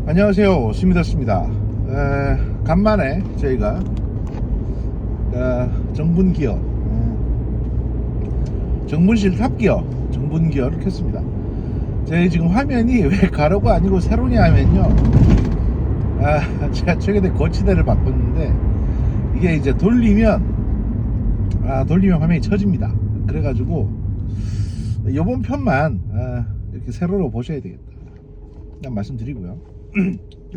안녕하세요, 스미더스입니다. 간만에 저희가 정분기어, 정분실 탑기어 정분기어를 켰습니다. 저희 지금 화면이 왜 가로가 아니고 세로냐 하면요, 제가 최근에 거치대를 바꿨는데 이게 이제 돌리면 화면이 처집니다. 그래가지고 요번 편만 이렇게 세로로 보셔야 되겠다, 그냥 말씀드리고요.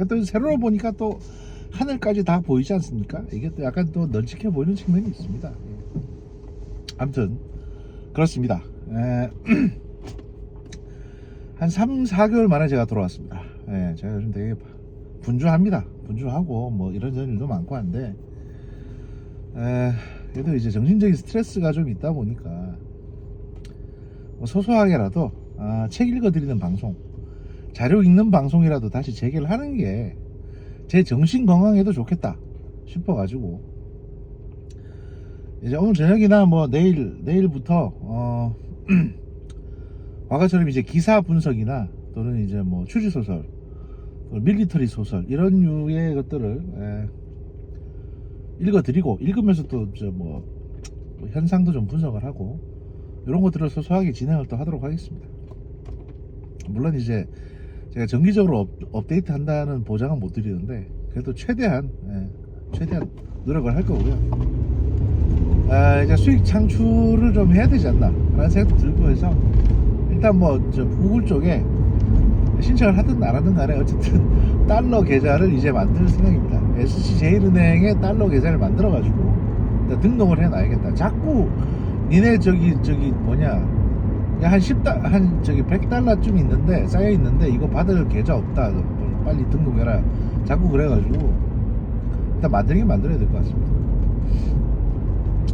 또 세로로 보니까 또 하늘까지 다 보이지 않습니까? 이게 또 약간 또 널찍해 보이는 측면이 있습니다. 아무튼 그렇습니다. 한 3, 4개월 만에 제가 돌아왔습니다. 제가 요즘 되게 분주합니다. 분주하고 뭐 이런저런 일도 많고 한데, 그래도 이제 정신적인 스트레스가 좀 있다 보니까 뭐 소소하게라도 책 읽어드리는 방송, 자료 읽는 방송이라도 다시 재개를 하는 게 제 정신 건강에도 좋겠다 싶어가지고, 이제 오늘 저녁이나 뭐 내일부터 과거처럼 이제 기사 분석이나 또는 이제 뭐 추리소설, 밀리터리 소설 이런 류의 것들을 읽어드리고, 읽으면서 또 뭐 현상도 좀 분석을 하고 이런 것들을 소소하게 진행을 또 하도록 하겠습니다. 물론 이제 제가 정기적으로 업데이트 한다는 보장은 못 드리는데, 그래도 최대한 노력을 할 거고요. 이제 수익 창출을 좀 해야 되지 않나 라는 생각도 들고 해서, 일단 뭐 저 구글 쪽에 신청을 하든 안 하든 간에 어쨌든 달러 계좌를 이제 만들 생각입니다. SC제일은행에 달러 계좌를 만들어 가지고 등록을 해 놔야겠다. 자꾸 니네 저기 뭐냐, 한 100달러쯤 있는데, 쌓여 있는데 이거 받을 계좌 없다, 빨리 등록해라, 자꾸 그래가지고 일단 만들긴 만들어야 될 것 같습니다.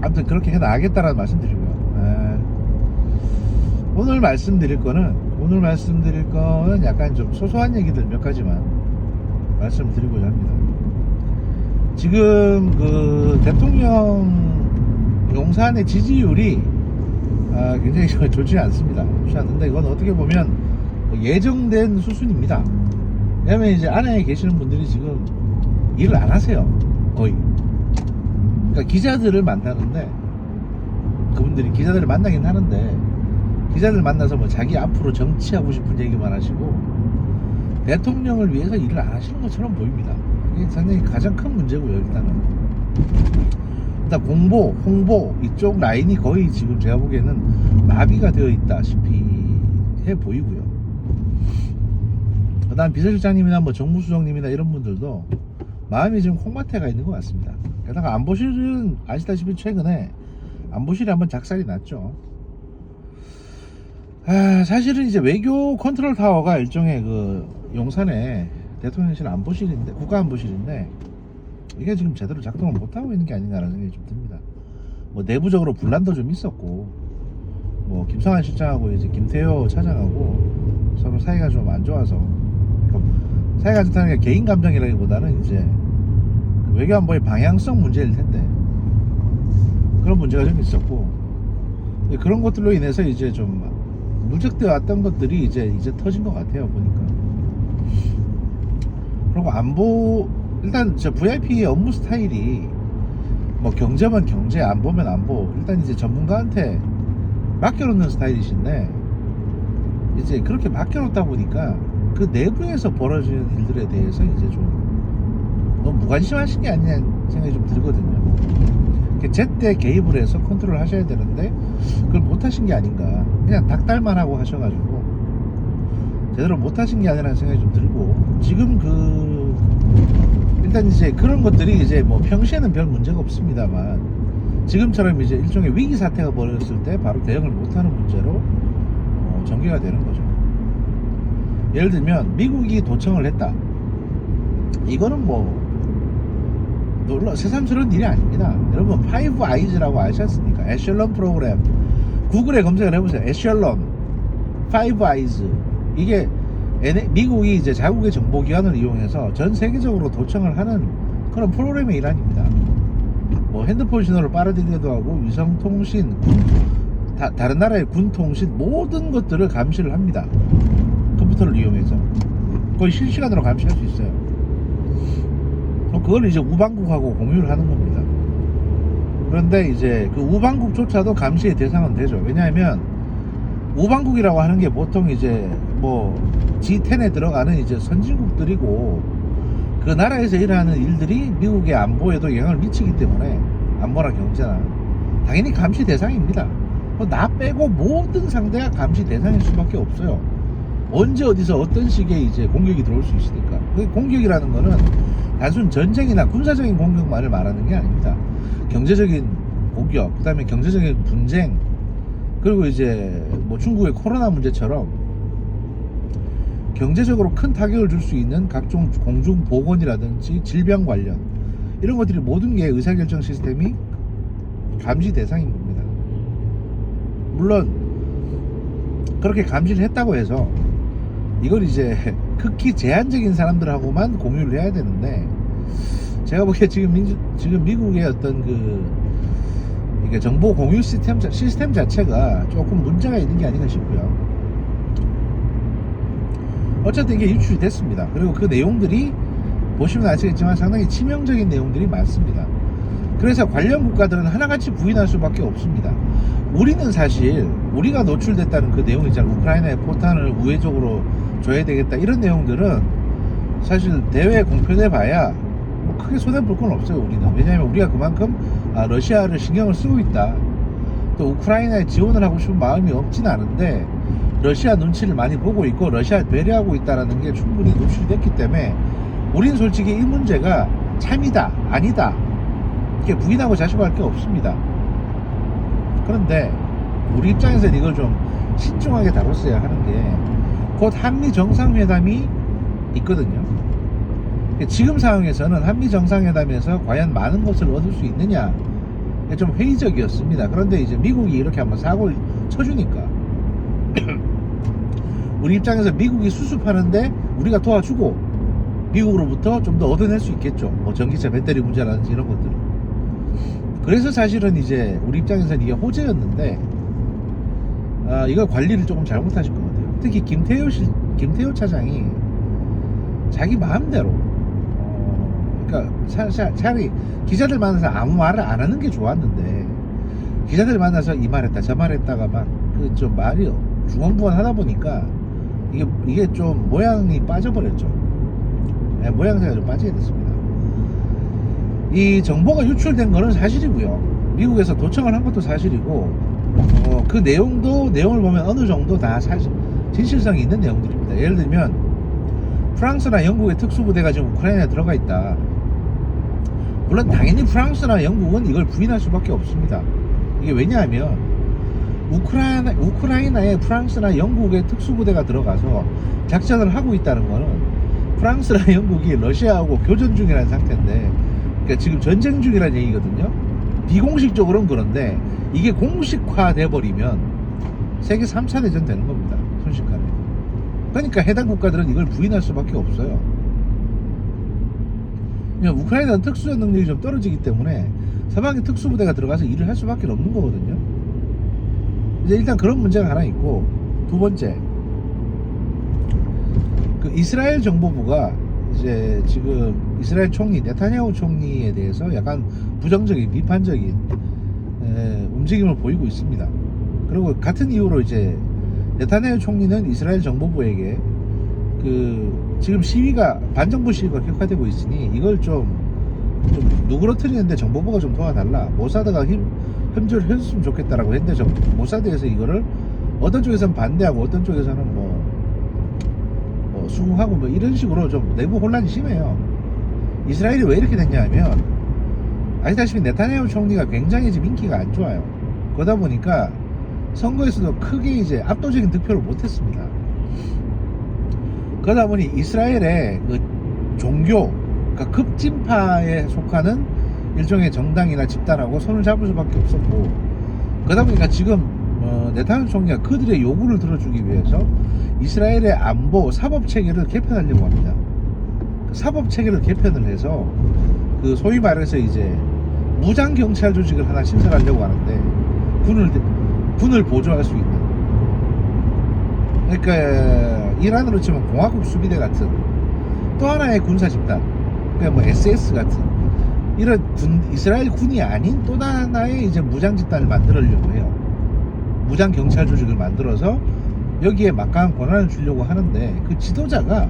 아무튼 그렇게 해놔야겠다라는 말씀드리고요. 오늘 말씀드릴 거는 약간 좀 소소한 얘기들 몇 가지만 말씀드리고자 합니다. 지금 그 대통령 용산의 지지율이 굉장히 좋지 않습니다. 좋지 않는데, 이건 어떻게 보면 예정된 수순입니다. 왜냐면 이제 안에 계시는 분들이 지금 일을 안 하세요, 거의. 그러니까 기자들을 만나는데, 그분들이 기자들을 만나긴 하는데, 기자들 만나서 뭐 자기 앞으로 정치하고 싶은 얘기만 하시고 대통령을 위해서 일을 안 하시는 것처럼 보입니다. 이게 상당히 가장 큰 문제고요. 일단 홍보 이쪽 라인이 거의 지금 제가 보기에는 마비가 되어 있다시피 해 보이고요. 그다음 비서실장님이나 뭐 정무수석님이나 이런 분들도 마음이 지금 콩밭에가 있는 것 같습니다. 게다가 안보실은 아시다시피 최근에 안보실이 한번 작살이 났죠. 사실은 이제 외교 컨트롤 타워가 일종의 그 용산의 대통령실 안보실인데, 국가안보실인데, 이게 지금 제대로 작동을 못하고 있는 게 아닌가라는 생각이 좀 듭니다. 뭐 내부적으로 분란도 좀 있었고, 뭐 김성한 실장하고 이제 김태효 차장하고 서로 사이가 좀 안 좋아서, 그러니까 사이가 안 좋다는 게 개인 감정이라기보다는 이제 외교안보의 방향성 문제일 텐데, 그런 문제가 좀 있었고, 그런 것들로 인해서 이제 좀 누적되어 왔던 것들이 이제 터진 것 같아요, 보니까. 그리고 안보, 일단 저 VIP의 업무 스타일이 뭐 경제면 경제, 안보면 안보, 일단 이제 전문가한테 맡겨놓는 스타일이신데, 이제 그렇게 맡겨놓다 보니까 그 내부에서 벌어지는 일들에 대해서 이제 좀 너무 무관심하신 게 아니냐는 생각이 좀 들거든요. 제때 개입을 해서 컨트롤 하셔야 되는데 그걸 못하신 게 아닌가, 그냥 닥달만 하고 하셔가지고 제대로 못하신 게 아니라는 생각이 좀 들고, 지금 일단 이제 그런 것들이 이제 뭐 평시에는 별 문제가 없습니다만, 지금처럼 이제 일종의 위기 사태가 벌어졌을 때 바로 대응을 못하는 문제로 전개가 되는 거죠. 예를 들면 미국이 도청을 했다, 이거는 뭐 새삼스러운 일이 아닙니다. 여러분, 파이브 아이즈라고 아셨습니까? 에셜런 프로그램, 구글에 검색을 해보세요. 에셜런, 파이브 아이즈. 이게 미국이 이제 자국의 정보기관을 이용해서 전 세계적으로 도청을 하는 그런 프로그램의 일환입니다. 뭐 핸드폰 신호를 빨아들이기도 하고, 위성통신, 다른 나라의 군통신, 모든 것들을 감시를 합니다. 컴퓨터를 이용해서. 거의 실시간으로 감시할 수 있어요. 그걸 이제 우방국하고 공유를 하는 겁니다. 그런데 이제 그 우방국조차도 감시의 대상은 되죠. 왜냐하면 우방국이라고 하는 게 보통 이제 뭐 G10에 들어가는 이제 선진국들이고 그 나라에서 일하는 일들이 미국의 안보에도 영향을 미치기 때문에 안보나 경제나 당연히 감시 대상입니다. 나 빼고 모든 상대가 감시 대상일 수밖에 없어요. 언제 어디서 어떤 식의 이제 공격이 들어올 수 있으니까. 그 공격이라는 거는 단순 전쟁이나 군사적인 공격만을 말하는 게 아닙니다. 경제적인 공격, 그 다음에 경제적인 분쟁, 그리고 이제 뭐 중국의 코로나 문제처럼 경제적으로 큰 타격을 줄 수 있는 각종 공중보건이라든지 질병 관련 이런 것들이 모든 게 의사결정 시스템이 감시 대상인 겁니다. 물론 그렇게 감시를 했다고 해서 이걸 이제 극히 제한적인 사람들하고만 공유를 해야 되는데, 제가 보기에 지금 미국의 어떤 이게 정보 공유 시스템 자체가 조금 문제가 있는 게 아닌가 싶고요. 어쨌든 이게 유출이 됐습니다. 그리고 그 내용들이 보시면 아시겠지만 상당히 치명적인 내용들이 많습니다. 그래서 관련 국가들은 하나같이 부인할 수밖에 없습니다. 우리는 사실 우리가 노출됐다는 그 내용 있잖아요. 우크라이나에 포탄을 우회적으로 줘야 되겠다 이런 내용들은 사실 대회에 공표돼 봐야 뭐 크게 손해볼 건 없어요. 우리는. 왜냐하면 우리가 그만큼 러시아를 신경을 쓰고 있다, 또 우크라이나에 지원을 하고 싶은 마음이 없진 않은데 러시아 눈치를 많이 보고 있고 러시아를 배려하고 있다는 게 충분히 노출됐기 때문에 우리는 솔직히 이 문제가 참이다 아니다 이렇게 부인하고 자식할 게 없습니다. 그런데 우리 입장에서는 이걸 좀 신중하게 다뤘어야 하는 게 곧 한미 정상회담이 있거든요. 지금 상황에서는 한미 정상회담에서 과연 많은 것을 얻을 수 있느냐 좀 회의적이었습니다. 그런데 이제 미국이 이렇게 한번 사고를 쳐주니까 우리 입장에서 미국이 수습하는데 우리가 도와주고 미국으로부터 좀 더 얻어낼 수 있겠죠. 뭐 전기차 배터리 문제라든지 이런 것들. 그래서 사실은 이제 우리 입장에서는 이게 호재였는데 이거 관리를 조금 잘못하신 것 같아요. 특히 김태효 차장이 자기 마음대로 그러니까 차라리 기자들 만나서 아무 말을 안 하는 게 좋았는데 기자들 만나서 이 말했다 저 말했다가 막 그 좀 말이 중언부언 하다 보니까 이게 좀 모양이 빠져버렸죠. 모양새가 좀 빠지게 됐습니다. 이 정보가 유출된 거는 사실이고요. 미국에서 도청을 한 것도 사실이고 그 내용을 보면 어느 정도 다 사실 진실성이 있는 내용들입니다. 예를 들면 프랑스나 영국의 특수부대가 지금 우크라이나에 들어가 있다. 물론 당연히 프랑스나 영국은 이걸 부인할 수밖에 없습니다. 이게 왜냐하면 우크라이나에 프랑스나 영국의 특수부대가 들어가서 작전을 하고 있다는 거는 프랑스나 영국이 러시아하고 교전 중이라는 상태인데, 그러니까 지금 전쟁 중이라는 얘기거든요. 비공식적으로는 그런데 이게 공식화돼 버리면 세계 3차 대전 되는 겁니다. 순식간에. 그러니까 해당 국가들은 이걸 부인할 수밖에 없어요. 그냥 우크라이나는 특수전 능력이 좀 떨어지기 때문에 서방의 특수부대가 들어가서 일을 할 수밖에 없는 거거든요. 이제 일단 그런 문제가 하나 있고, 두 번째, 그 이스라엘 정보부가 이제 지금 이스라엘 총리 네타냐후 총리에 대해서 약간 부정적인 비판적인 움직임을 보이고 있습니다. 그리고 같은 이유로 이제 네타냐후 총리는 이스라엘 정보부에게 지금 시위가 반정부 시위가 격화되고 있으니 이걸 좀 누그러뜨리는데 정보부가 좀 도와달라, 모사드가 협조를 해줬으면 좋겠다라고 했는데 모사드에서 이거를 어떤 쪽에서는 반대하고 어떤 쪽에서는 뭐 수긍하고 뭐 이런 식으로 좀 내부 혼란이 심해요. 이스라엘이 왜 이렇게 됐냐 하면 아시다시피 네타냐후 총리가 굉장히 지금 인기가 안 좋아요. 그러다 보니까 선거에서도 크게 이제 압도적인 득표를 못했습니다. 그러다 보니 이스라엘의 그 종교, 그러니까 급진파에 속하는 일종의 정당이나 집단하고 손을 잡을 수밖에 없었고, 그러다 보니까 지금 네타냐후 총리가 그들의 요구를 들어주기 위해서 이스라엘의 안보 사법 체계를 개편하려고 합니다. 사법 체계를 개편을 해서 그 소위 말해서 이제 무장 경찰 조직을 하나 신설하려고 하는데 군을 보조할 수 있는, 그러니까 이란으로 치면 공화국 수비대 같은 또 하나의 군사 집단, 그러니까 뭐 SS 같은 이런 이스라엘 군이 아닌 또 하나의 이제 무장 집단을 만들려고 해요. 무장 경찰 조직을 만들어서 여기에 막강한 권한을 주려고 하는데, 그 지도자가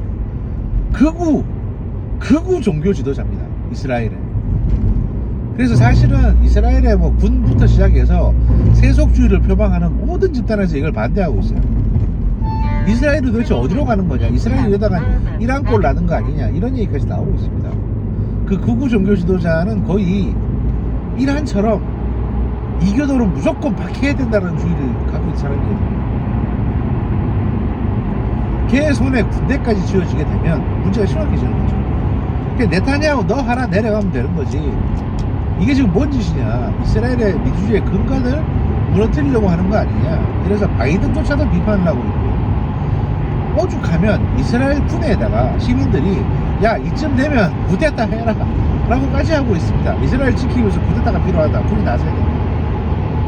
극우 종교 지도자입니다, 이스라엘에. 그래서 사실은 이스라엘의 뭐 군부터 시작해서 세속주의를 표방하는 모든 집단에서 이걸 반대하고 있어요. 이스라엘이 도대체 어디로 가는 거냐, 이스라엘이 이러다가 이란꼴 나는 거 아니냐, 이런 얘기까지 나오고 있습니다. 그 극우 종교 지도자는 거의 이란처럼 이교도는 무조건 박해야 된다는 주의를 갖고 있는 사람이거든요. 걔 손에 군대까지 쥐어지게 되면 문제가 심각해지는 거죠. 그러니까 네타냐후 너 하나 내려가면 되는 거지. 이게 지금 뭔 짓이냐, 이스라엘의 민주주의의 근간을 무너뜨리려고 하는 거 아니냐. 그래서 바이든조차도 비판을 하고 있고, 오죽하면 이스라엘 군에다가 시민들이 야 이쯤 되면 쿠데타 해라 라고까지 하고 있습니다. 이스라엘 지키기 위해서 쿠데타가 필요하다, 군이 나서야 된다.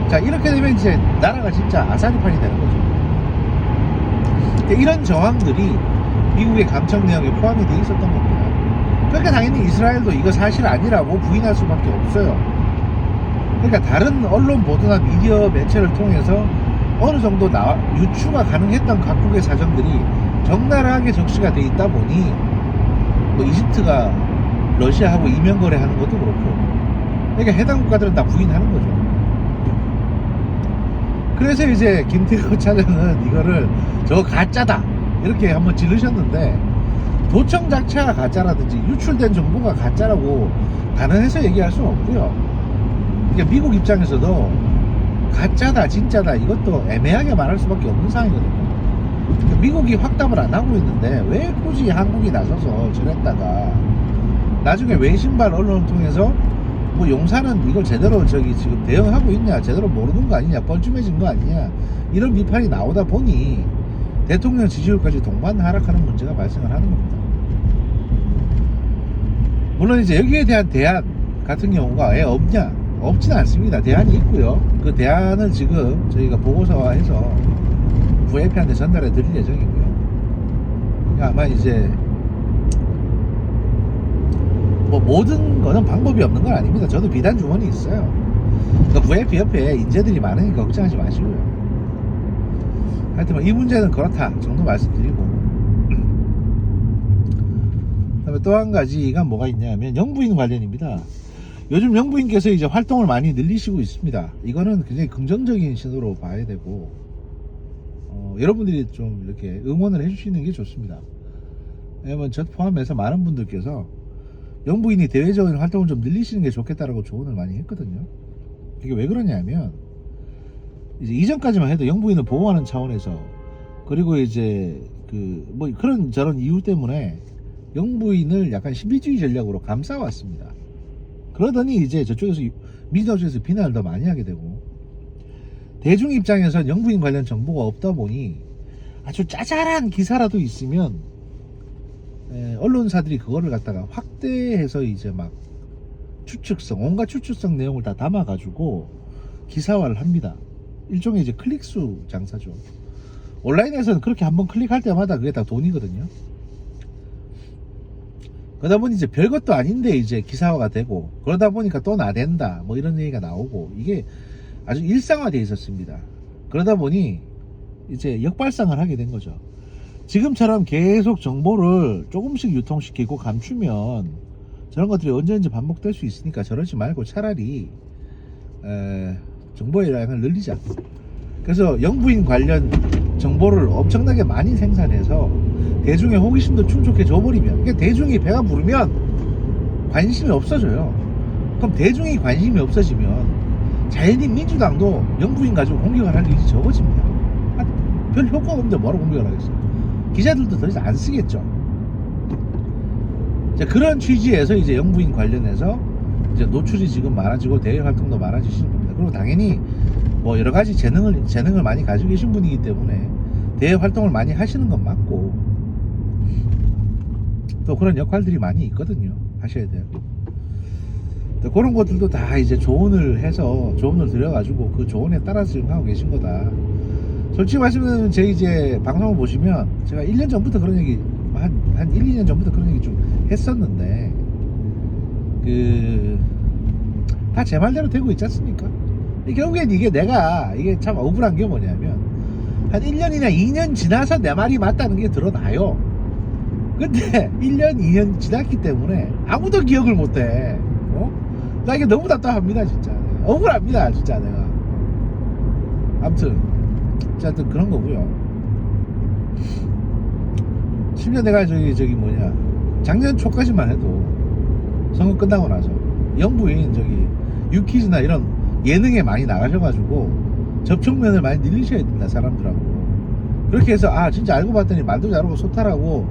자, 이렇게 되면 이제 나라가 진짜 아사리판이 되는 거죠. 이런 저항들이 미국의 감청 내용에 포함이 돼 있었던 겁니다. 그러니까 당연히 이스라엘도 이거 사실 아니라고 부인할 수밖에 없어요. 그러니까 다른 언론 보도나 미디어 매체를 통해서 어느 정도 유추가 가능했던 각국의 사정들이 적나라하게 적시가 돼 있다 보니, 뭐 이집트가 러시아하고 이면 거래하는 것도 그렇고, 그러니까 해당 국가들은 다 부인하는 거죠. 그래서 이제 김태호 차장은 이거를 저거 가짜다 이렇게 한번 지르셨는데, 도청 자체가 가짜라든지 유출된 정보가 가짜라고 단언해서 얘기할 수는 없고요. 그러니까 미국 입장에서도 가짜다 진짜다 이것도 애매하게 말할 수밖에 없는 상황이거든요. 그러니까 미국이 확답을 안 하고 있는데 왜 굳이 한국이 나서서 저랬다가 나중에 외신발 언론을 통해서 뭐 용사는 이걸 제대로 지금 대응하고 있냐, 제대로 모르는 거 아니냐, 뻘쭘해진 거 아니냐, 이런 비판이 나오다 보니 대통령 지지율까지 동반 하락하는 문제가 발생을 하는 겁니다. 물론 이제 여기에 대한 대안 같은 경우가 왜 없냐? 없지는 않습니다. 대안이 있고요. 그 대안을 지금 저희가 보고서화해서 VIP한테 전달해 드릴 예정이고요. 아마 이제 뭐 모든 거는 방법이 없는 건 아닙니다. 저도 비단 주머니 있어요. 그러니까 VIP 옆에 인재들이 많으니까 걱정하지 마시고요. 하여튼 이 문제는 그렇다 정도 말씀드리고, 그다음에 또 한 가지가 뭐가 있냐면 영부인 관련입니다. 요즘 영부인께서 이제 활동을 많이 늘리시고 있습니다. 이거는 굉장히 긍정적인 신호로 봐야 되고, 여러분들이 좀 이렇게 응원을 해주시는 게 좋습니다. 왜냐면 저 포함해서 많은 분들께서 영부인이 대외적인 활동을 좀 늘리시는 게 좋겠다라고 조언을 많이 했거든요. 이게 왜 그러냐면, 이제 이전까지만 해도 영부인을 보호하는 차원에서, 그리고 이제 뭐 그런 저런 이유 때문에 영부인을 약간 신비주의 전략으로 감싸왔습니다. 그러더니 이제 저쪽에서 민주당 쪽에서 비난을 더 많이 하게 되고, 대중 입장에선 영부인 관련 정보가 없다 보니 아주 짜잘한 기사라도 있으면 언론사들이 그거를 갖다가 확대해서 이제 막 온갖 추측성 내용을 다 담아가지고 기사화를 합니다. 일종의 이제 클릭수 장사죠. 온라인에서는 그렇게 한번 클릭할 때마다 그게 다 돈이거든요. 그러다 보니 이제 별것도 아닌데 이제 기사화가 되고, 그러다 보니까 또 나댄다 뭐 이런 얘기가 나오고, 이게 아주 일상화되어 있었습니다. 그러다 보니 이제 역발상을 하게 된 거죠. 지금처럼 계속 정보를 조금씩 유통시키고 감추면 저런 것들이 언제든지 반복될 수 있으니까 저러지 말고 차라리 정보의 양을 늘리자. 그래서 영부인 관련 정보를 엄청나게 많이 생산해서 대중의 호기심도 충족해 줘버리면, 그러니까 대중이 배가 부르면 관심이 없어져요. 그럼 대중이 관심이 없어지면 자연히 민주당도 영부인 가지고 공격을 할 일이 적어집니다. 별 효과가 없는데 뭐하러 공격을 하겠어요. 기자들도 더 이상 안 쓰겠죠. 자, 그런 취지에서 이제 영부인 관련해서 이제 노출이 지금 많아지고 대외 활동도 많아지시는 겁니다. 그리고 당연히 뭐 여러 가지 재능을 많이 가지고 계신 분이기 때문에 대외 활동을 많이 하시는 건 맞고, 또 그런 역할들이 많이 있거든요. 하셔야 돼요. 그런 것들도 다 이제 조언을 드려가지고 그 조언에 따라서 지금 하고 계신 거다. 솔직히 말씀드리면 제 이제 방송을 보시면 제가 1년 전부터 그런 얘기, 한 1, 2년 전부터 그런 얘기 좀 했었는데 다 제 말대로 되고 있지 않습니까? 결국엔 이게 참 억울한 게 뭐냐면 한 1년이나 2년 지나서 내 말이 맞다는 게 드러나요. 근데 1년 2년 지났기 때문에 아무도 기억을 못해. 나 이게 너무 답답합니다 진짜. 억울합니다 진짜 내가. 아무튼 그런 거고요. 심지어 내가 작년 초까지만 해도 선거 끝나고 나서 영부인 유퀴즈나 이런 예능에 많이 나가셔가지고 접촉면을 많이 늘리셔야 된다 사람들하고. 그렇게 해서 진짜 알고 봤더니 말도 잘하고 소탈하고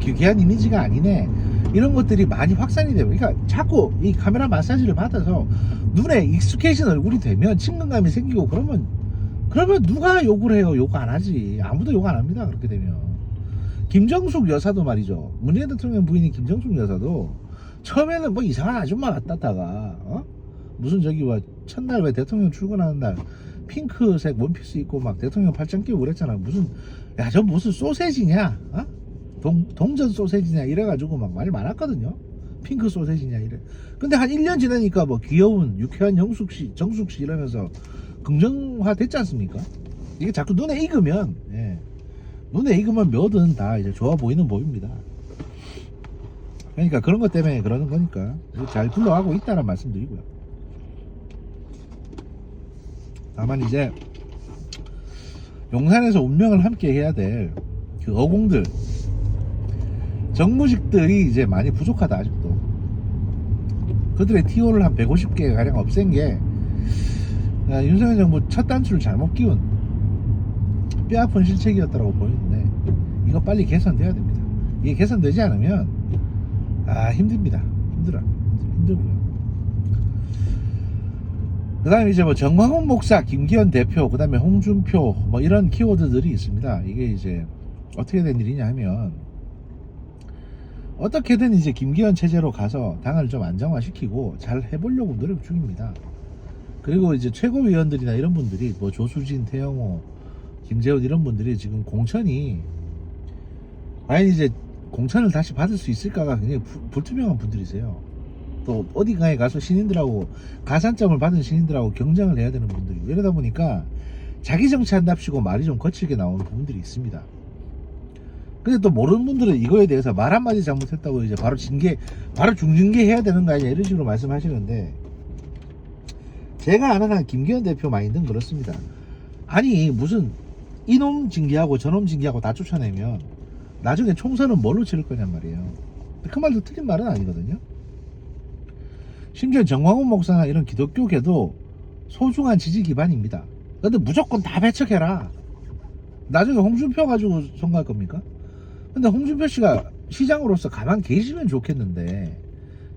귀한 이미지가 아니네 이런 것들이 많이 확산이 되고, 그러니까 자꾸 이 카메라 마사지를 받아서 눈에 익숙해진 얼굴이 되면 친근감이 생기고 그러면 누가 욕을 해요? 욕 안 하지. 아무도 욕 안 합니다 그렇게 되면. 김정숙 여사도 말이죠. 문재인 대통령 부인인 김정숙 여사도 처음에는 이상한 아줌마 같다다가 무슨 첫날 왜 대통령 출근하는 날 핑크색 원피스 입고 막 대통령 팔짱 끼고 그랬잖아. 저 무슨 소세지냐? 동전 소세지냐 이래가지고 막 말이 많았거든요. 핑크 소세지냐 이래. 근데 한 1년 지나니까 귀여운 유쾌한 정숙씨 이러면서 긍정화 됐지 않습니까? 이게 자꾸 눈에 익으면 뭐든 다 이제 좋아 보이는 법입니다. 그러니까 그런 것 때문에 그러는 거니까 잘 굴러가고 있다는 말씀드리고요. 다만 이제 용산에서 운명을 함께 해야 될 어공들, 정무직들이 이제 많이 부족하다 아직도. 그들의 TO를 한 150개 가량 없앤 게 윤석열 정부 첫 단추를 잘못 끼운 뼈아픈 실책이었다고 보이는데, 이거 빨리 개선돼야 됩니다. 이게 개선되지 않으면 힘듭니다. 힘들고요. 그 다음에 이제 정광훈 목사, 김기현 대표, 그 다음에 홍준표 이런 키워드들이 있습니다. 이게 이제 어떻게 된 일이냐 하면, 어떻게든 이제 김기현 체제로 가서 당을 좀 안정화시키고 잘 해보려고 노력 중입니다. 그리고 이제 최고위원들이나 이런 분들이 조수진, 태영호, 김재원 이런 분들이 지금 공천이 과연 이제 공천을 다시 받을 수 있을까가 굉장히 불투명한 분들이세요. 또 어디가에 가서 신인들하고 가산점을 받은 신인들하고 경쟁을 해야 되는 분들이고, 이러다 보니까 자기 정치한답시고 말이 좀 거칠게 나오는 부분들이 있습니다. 근데 또 모르는 분들은 이거에 대해서 말 한마디 잘못했다고 이제 바로 중징계 해야 되는 거 아니냐 이런 식으로 말씀하시는데, 제가 아는 한 김기현 대표 마인드는 그렇습니다. 아니 무슨 이놈 징계하고 저놈 징계하고 다 쫓아내면 나중에 총선은 뭘로 치를 거냔 말이에요. 그 말도 틀린 말은 아니거든요. 심지어 정광훈 목사나 이런 기독교계도 소중한 지지 기반입니다. 근데 무조건 다 배척해라. 나중에 홍준표 가지고 선거할 겁니까? 근데 홍준표 씨가 시장으로서 가만 계시면 좋겠는데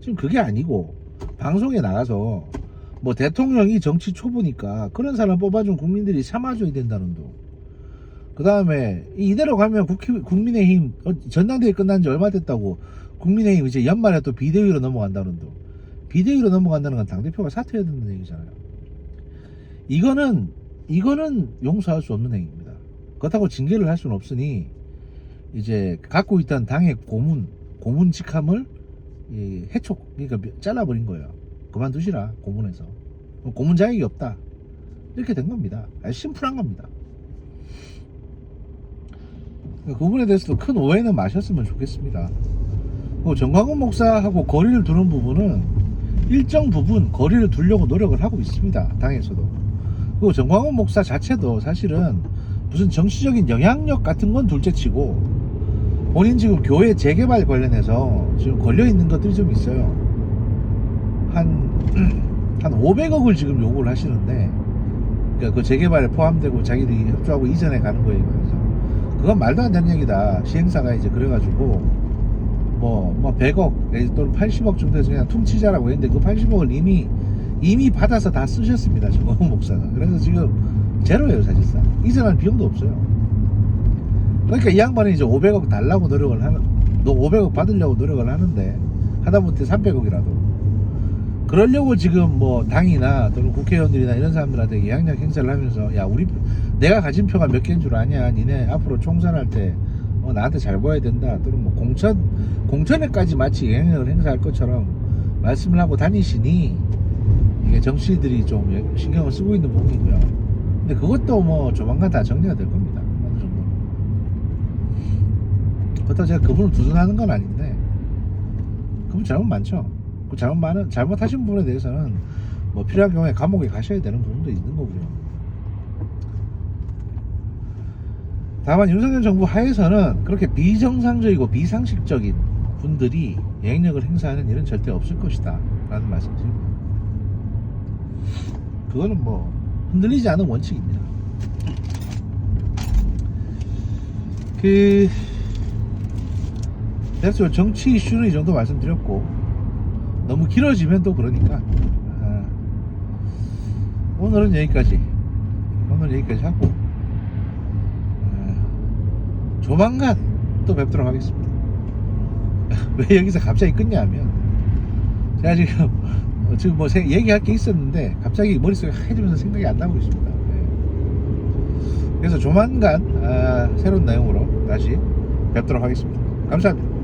지금 그게 아니고, 방송에 나가서 대통령이 정치 초보니까 그런 사람 뽑아준 국민들이 참아줘야 된다는 둥. 그 다음에 이대로 가면 국민의힘 전당대회 끝난 지 얼마 됐다고 국민의힘 이제 연말에 또 비대위로 넘어간다는 둥. 비대위로 넘어간다는 건 당대표가 사퇴해야 된다는 얘기잖아요. 이거는 용서할 수 없는 행위입니다. 그렇다고 징계를 할 수는 없으니 이제 갖고 있던 당의 고문 직함을 그러니까 잘라버린 거예요. 그만두시라, 고문에서. 고문 자격이 없다. 이렇게 된 겁니다. 아주 심플한 겁니다. 그 부분에 대해서도 큰 오해는 마셨으면 좋겠습니다. 정광훈 목사하고 거리를 두는 부분은 일정 부분 거리를 두려고 노력을 하고 있습니다. 당에서도. 그리고 정광훈 목사 자체도 사실은 무슨 정치적인 영향력 같은 건 둘째치고 본인 지금 교회 재개발 관련해서 지금 걸려있는 것들이 좀 있어요. 한 500억을 지금 요구를 하시는데, 그러니까 그 재개발에 포함되고 자기들이 협조하고 이전에 가는 거에 관해서 그건 말도 안 되는 얘기다. 시행사가 이제 그래가지고 100억 또는 80억 정도에서 그냥 퉁치자라고 했는데, 그 80억을 이미 받아서 다 쓰셨습니다, 정광훈 목사가. 그래서 지금 제로예요 사실상. 이전할 비용도 없어요. 그러니까 이 양반은 이제 500억 달라고 500억 받으려고 노력을 하는데, 하다못해 300억이라도 그러려고 지금 당이나 또는 국회의원들이나 이런 사람들한테 영향력 행사를 하면서, 야 내가 가진 표가 몇 개인 줄 아냐, 니네 앞으로 총선할 때 나한테 잘 보여야 된다 또는 뭐 공천에까지 마치 영향력을 행사할 것처럼 말씀을 하고 다니시니 이게 정치인들이 좀 신경을 쓰고 있는 부분이고요. 근데 그것도 뭐 조만간 다 정리가 될 겁니다. 어느 정도. 그렇다고 제가 그분을 두둔하는 건 아닌데 그분 잘못 많죠. 그 잘못하신 부분에 대해서는 뭐 필요한 경우에 감옥에 가셔야 되는 부분도 있는 거고요. 다만 윤석열 정부 하에서는 그렇게 비정상적이고 비상식적인 분들이 영향력을 행사하는 일은 절대 없을 것이다 라는 말씀드립니다. 그거는 뭐 흔들리지 않은 원칙입니다. 그래서 정치 이슈는 이 정도 말씀드렸고 너무 길어지면 또 그러니까 오늘은 여기까지 하고 조만간 또 뵙도록 하겠습니다. 왜 여기서 갑자기 끊냐면 제가 지금 뭐 얘기할 게 있었는데 갑자기 머릿속에 하얘지면서 생각이 안 나고 있습니다. 그래서 조만간 새로운 내용으로 다시 뵙도록 하겠습니다. 감사합니다.